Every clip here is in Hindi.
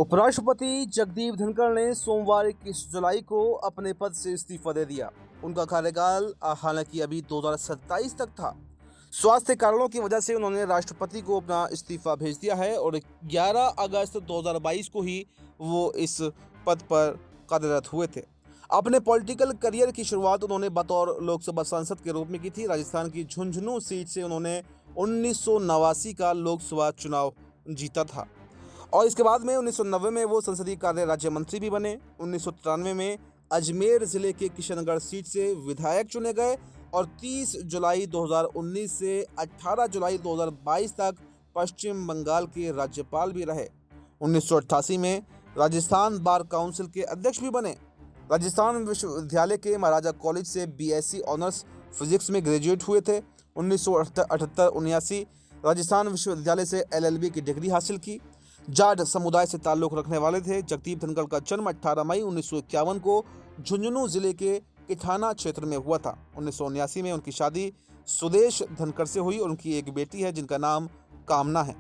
उपराष्ट्रपति जगदीप धनखड़ ने सोमवार 21 जुलाई को अपने पद से इस्तीफा दे दिया। उनका कार्यकाल हालांकि अभी 2027 तक था। स्वास्थ्य कारणों की वजह से उन्होंने राष्ट्रपति को अपना इस्तीफा भेज दिया है और 11 अगस्त 2022 को ही वो इस पद पर कार्यरत हुए थे। अपने पॉलिटिकल करियर की शुरुआत उन्होंने बतौर लोकसभा सांसद के रूप में की थी। राजस्थान की झुंझुनू सीट से उन्होंने 1989 का लोकसभा चुनाव जीता था और इसके बाद में 1990 में वो संसदीय कार्य राज्य मंत्री भी बने। 1993 में अजमेर जिले के किशनगढ़ सीट से विधायक चुने गए और 30 जुलाई 2019 से 18 जुलाई 2022 तक पश्चिम बंगाल के राज्यपाल भी रहे। 1988 में राजस्थान बार काउंसिल के अध्यक्ष भी बने। राजस्थान विश्वविद्यालय के महाराजा कॉलेज से बीएससी ऑनर्स फिजिक्स में ग्रेजुएट हुए थे। 1978-79 राजस्थान विश्वविद्यालय से एलएलबी की डिग्री हासिल की। जाट समुदाय से ताल्लुक़ रखने वाले थे। जगदीप धनखड़ का जन्म 18 मई 1951 को झुंझुनू जिले के किठाना क्षेत्र में हुआ था। 1979 में उनकी शादी सुदेश धनखड़ से हुई और उनकी एक बेटी है जिनका नाम कामना है।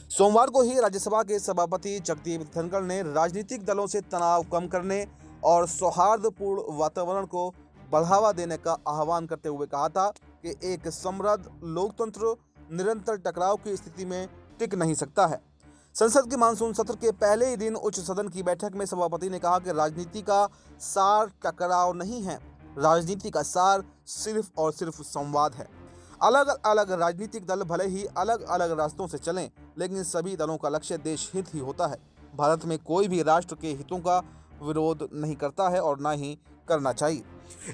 सोमवार को ही राज्यसभा के सभापति जगदीप धनखड़ ने राजनीतिक दलों से तनाव कम करने और सौहार्दपूर्ण वातावरण को बढ़ावा देने का आह्वान करते हुए कहा था कि एक समृद्ध लोकतंत्र निरंतर टकराव की स्थिति में टिक नहीं सकता है। संसद के मानसून सत्र के पहले ही दिन उच्च सदन की बैठक में सभापति ने कहा कि राजनीति का सार टकराव नहीं है, राजनीति का सार सिर्फ और सिर्फ संवाद है। अलग अलग राजनीतिक दल भले ही अलग अलग रास्तों से चलें, लेकिन सभी दलों का लक्ष्य देश हित ही होता है। भारत में कोई भी राष्ट्र के हितों का विरोध नहीं करता है और ना ही करना चाहिए।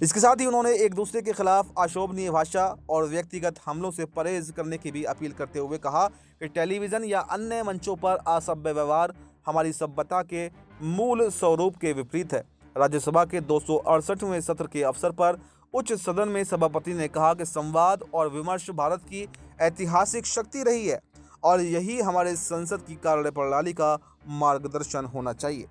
इसके साथ ही उन्होंने एक दूसरे के खिलाफ अशोभनीय भाषा और व्यक्तिगत हमलों से परहेज करने की भी अपील करते हुए कहा कि टेलीविज़न या अन्य मंचों पर असभ्य व्यवहार हमारी सभ्यता के मूल स्वरूप के विपरीत है। राज्यसभा के 268वें सत्र के अवसर पर उच्च सदन में सभापति ने कहा कि संवाद और विमर्श भारत की ऐतिहासिक शक्ति रही है और यही हमारे संसद की कार्यप्रणाली का मार्गदर्शन होना चाहिए।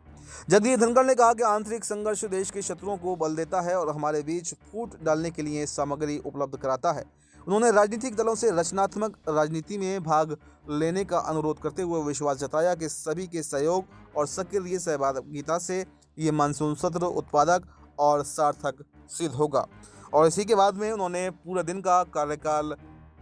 जगदीप धनखड़ ने कहा कि आंतरिक संघर्ष देश के शत्रुओं को बल देता है और हमारे बीच फूट डालने के लिए सामग्री उपलब्ध कराता है। उन्होंने राजनीतिक दलों से रचनात्मक राजनीति में भाग लेने का अनुरोध करते हुए विश्वास जताया कि सभी के सहयोग और सक्रिय सहभागिता से ये मानसून सत्र उत्पादक और सार्थक सिद्ध होगा। और इसी के बाद में उन्होंने पूरे दिन का कार्यकाल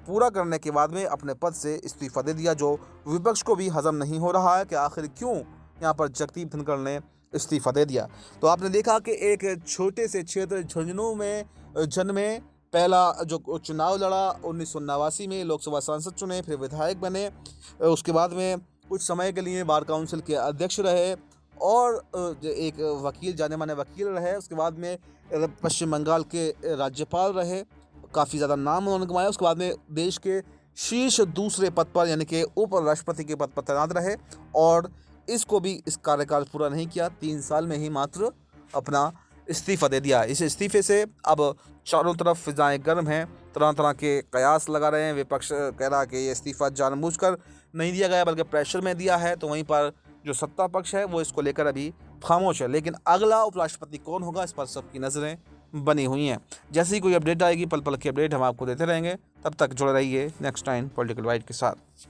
पूरा करने के बाद में अपने पद से इस्तीफा दे दिया, जो विपक्ष को भी हजम नहीं हो रहा है कि आखिर क्यों यहाँ पर जगदीप धनखड़ ने इस्तीफा दे दिया। तो आपने देखा कि एक छोटे से क्षेत्र झुंझुनू में जन्मे, पहला जो चुनाव लड़ा 1989 में, लोकसभा सांसद चुने, फिर विधायक बने, उसके बाद में कुछ समय के लिए बार काउंसिल के अध्यक्ष रहे और एक वकील, जाने माने वकील रहे। उसके बाद में पश्चिम बंगाल के राज्यपाल रहे, काफ़ी ज़्यादा नाम उन्होंने कमाया। उसके बाद में देश के शीर्ष दूसरे पद पर यानी कि उपराष्ट्रपति के पद पर तैनात रहे और इसको भी इस कार्यकाल पूरा नहीं किया, 3 साल में ही मात्र अपना इस्तीफा दे दिया। इस इस्तीफे से अब चारों तरफ फिजाएं गर्म हैं, तरह तरह के कयास लगा रहे हैं। विपक्ष कह रहा है कि ये इस्तीफा जानबूझकर नहीं दिया गया बल्कि प्रेशर में दिया है, तो वहीं पर जो सत्ता पक्ष है वो इसको लेकर अभी खामोश है। लेकिन अगला उपराष्ट्रपति कौन होगा, इस पर सबकी नज़रें बनी हुई हैं। जैसे ही कोई अपडेट आएगी, पल पल की अपडेट हम आपको देते रहेंगे। तब तक जुड़े रहिए नेक्स्ट टाइम पॉलिटिकल वाइट के साथ।